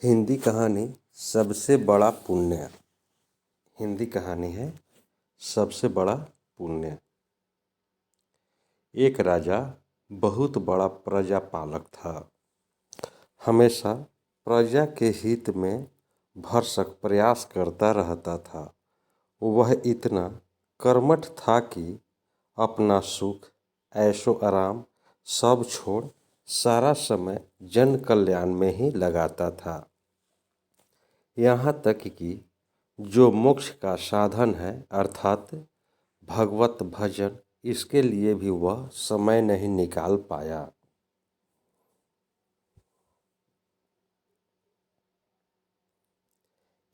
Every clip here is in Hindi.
हिंदी कहानी सबसे बड़ा पुण्य। हिंदी कहानी है सबसे बड़ा पुण्य। एक राजा बहुत बड़ा प्रजापालक था। हमेशा प्रजा के हित में भरसक प्रयास करता रहता था। वह इतना कर्मठ था कि अपना सुख, ऐशो आराम सब छोड़ सारा समय जन कल्याण में ही लगाता था। यहाँ तक कि जो मोक्ष का साधन है अर्थात भगवत भजन, इसके लिए भी वह समय नहीं निकाल पाया।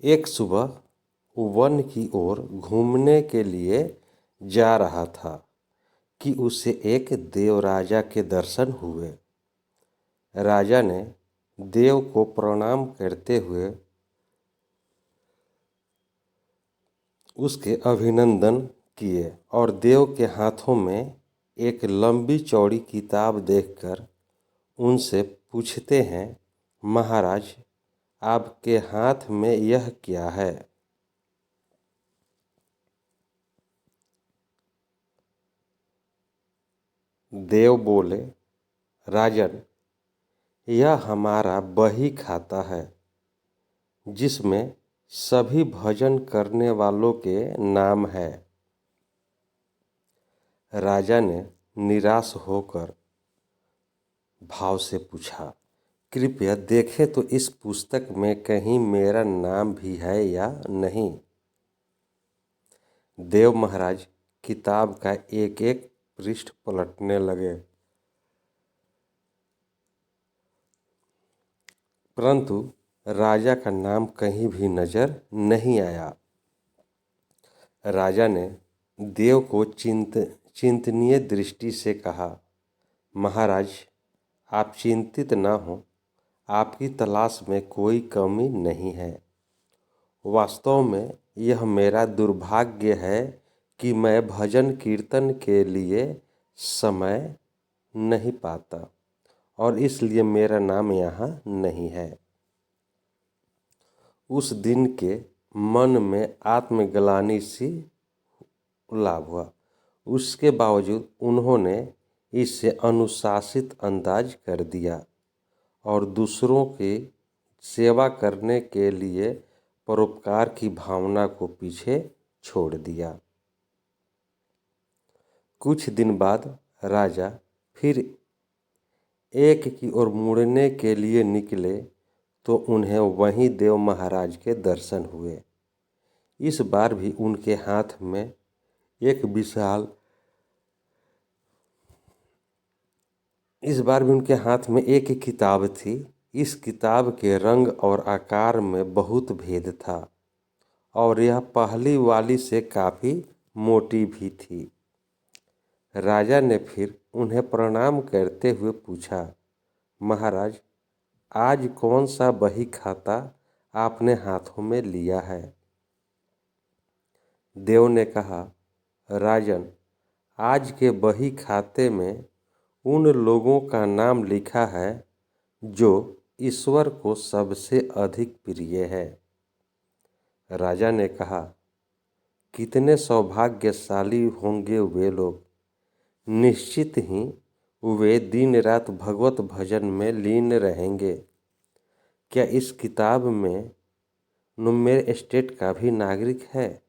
एक सुबह वन की ओर घूमने के लिए जा रहा था कि उसे एक देवराजा के दर्शन हुए। राजा ने देव को प्रणाम करते हुए उसके अभिनंदन किए और देव के हाथों में एक लंबी चौड़ी किताब देखकर उनसे पूछते हैं, महाराज, आपके हाथ में यह क्या है? देव बोले, राजन, यह हमारा बही खाता है जिसमें सभी भजन करने वालों के नाम है। राजा ने निराश होकर भाव से पूछा, कृपया देखें तो इस पुस्तक में कहीं मेरा नाम भी है या नहीं। देव महाराज किताब का एक एक पृष्ठ पलटने लगे, परंतु राजा का नाम कहीं भी नजर नहीं आया। राजा ने देव को चिंतनीय दृष्टि से कहा, महाराज, आप चिंतित न हो, आपकी तलाश में कोई कमी नहीं है। वास्तव में यह मेरा दुर्भाग्य है कि मैं भजन कीर्तन के लिए समय नहीं पाता और इसलिए मेरा नाम यहाँ नहीं है। उस दिन के मन में आत्मग्लानि सी लाभ हुआ। उसके बावजूद उन्होंने इसे अनुशासित अंदाज कर दिया और दूसरों की सेवा करने के लिए परोपकार की भावना को पीछे छोड़ दिया। कुछ दिन बाद राजा फिर एक की ओर मुड़ने के लिए निकले तो उन्हें वहीं देव महाराज के दर्शन हुए। इस बार भी उनके हाथ में एक किताब थी। इस किताब के रंग और आकार में बहुत भेद था और यह पहली वाली से काफ़ी मोटी भी थी। राजा ने फिर उन्हें प्रणाम करते हुए पूछा, महाराज, आज कौन सा बही खाता आपने हाथों में लिया है? देव ने कहा, राजन, आज के बही खाते में उन लोगों का नाम लिखा है जो ईश्वर को सबसे अधिक प्रिय है। राजा ने कहा, कितने सौभाग्यशाली होंगे वे लोग। निश्चित ही वे दिन रात भगवत भजन में लीन रहेंगे। क्या इस किताब में मेरे स्टेट का भी नागरिक है?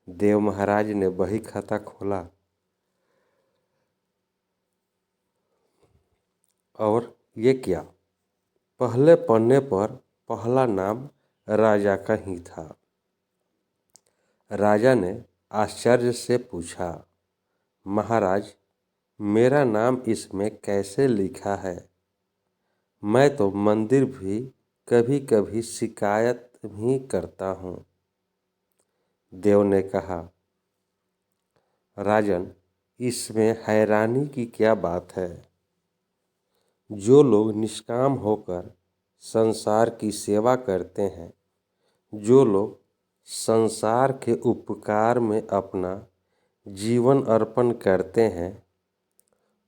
देव महाराज ने बही खाता खोला और ये क्या, पहले पन्ने पर पहला नाम राजा का ही था। राजा ने आश्चर्य से पूछा, महाराज, मेरा नाम इसमें कैसे लिखा है? मैं तो मंदिर भी कभी कभी शिकायत भी करता हूँ। देव ने कहा, राजन, इसमें हैरानी की क्या बात है? जो लोग निष्काम होकर संसार की सेवा करते हैं, जो लोग संसार के उपकार में अपना जीवन अर्पण करते हैं,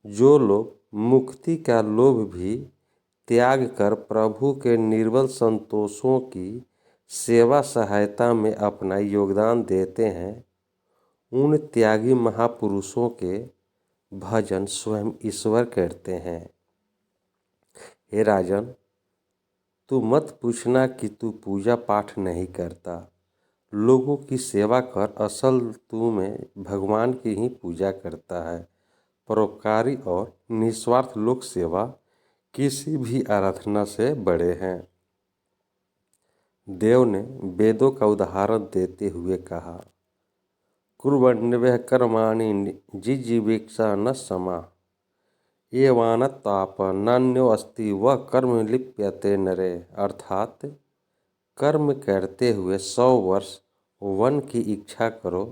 जो लोग मुक्ति का लोभ भी त्याग कर प्रभु के निर्बल संतोषों की सेवा सहायता में अपना योगदान देते हैं, उन त्यागी महापुरुषों के भजन स्वयं ईश्वर करते हैं। हे राजन, तू मत पूछना कि तू पूजा पाठ नहीं करता, लोगों की सेवा कर, असल तू में भगवान की ही पूजा करता है। परोपकारी और निस्वार्थ लोक सेवा किसी भी आराधना से बड़े हैं। देव ने वेदों का उदाहरण देते हुए कहा, कुर्वन्नवः कर्माणि जिजीविषा न समा एवानताप नान्यो अस्ति वह कर्म लिप्यते नरे। अर्थात कर्म करते हुए 100 वर्ष वन की इच्छा करो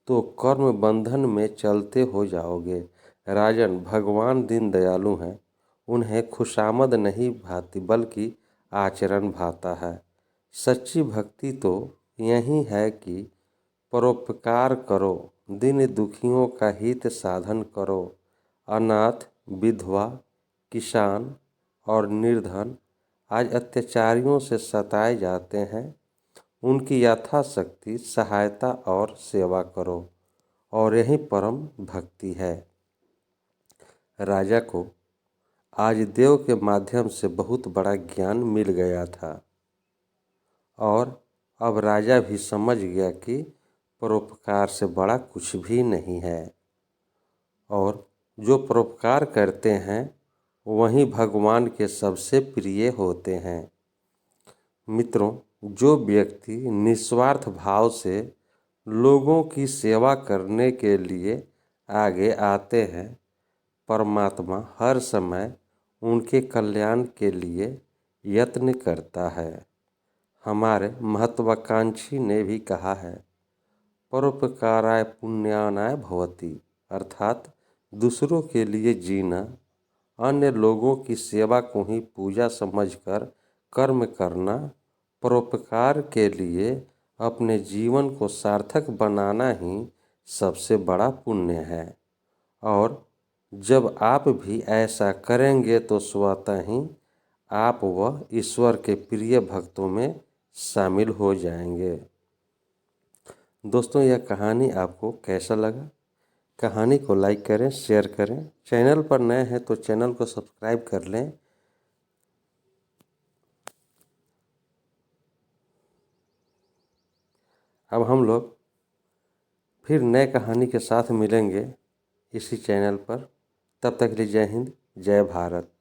तो कर्म बंधन में चलते हो जाओगे। राजन, भगवान दीन दयालु हैं, उन्हें खुशामद नहीं भाती बल्कि आचरण भाता है। सच्ची भक्ति तो यही है कि परोपकार करो, दीन दुखियों का हित साधन करो। अनाथ, विधवा, किसान और निर्धन आज अत्याचारियों से सताए जाते हैं, उनकी यथाशक्ति सहायता और सेवा करो, और यही परम भक्ति है। राजा को आज देव के माध्यम से बहुत बड़ा ज्ञान मिल गया था और अब राजा भी समझ गया कि परोपकार से बड़ा कुछ भी नहीं है, और जो परोपकार करते हैं वही भगवान के सबसे प्रिय होते हैं। मित्रों, जो व्यक्ति निस्वार्थ भाव से लोगों की सेवा करने के लिए आगे आते हैं, परमात्मा हर समय उनके कल्याण के लिए यत्न करता है। हमारे महत्वाकांक्षी ने भी कहा है, परोपकाराय पुण्यानाय भवति, अर्थात दूसरों के लिए जीना, अन्य लोगों की सेवा को ही पूजा समझकर कर्म करना, परोपकार के लिए अपने जीवन को सार्थक बनाना ही सबसे बड़ा पुण्य है। और जब आप भी ऐसा करेंगे तो स्वतः ही आप वह ईश्वर के प्रिय भक्तों में शामिल हो जाएंगे। दोस्तों, यह कहानी आपको कैसा लगा? कहानी को लाइक करें, शेयर करें। चैनल पर नए हैं तो चैनल को सब्सक्राइब कर लें। अब हम लोग फिर नए कहानी के साथ मिलेंगे इसी चैनल पर। तब तक के लिए जय हिंद, जय भारत।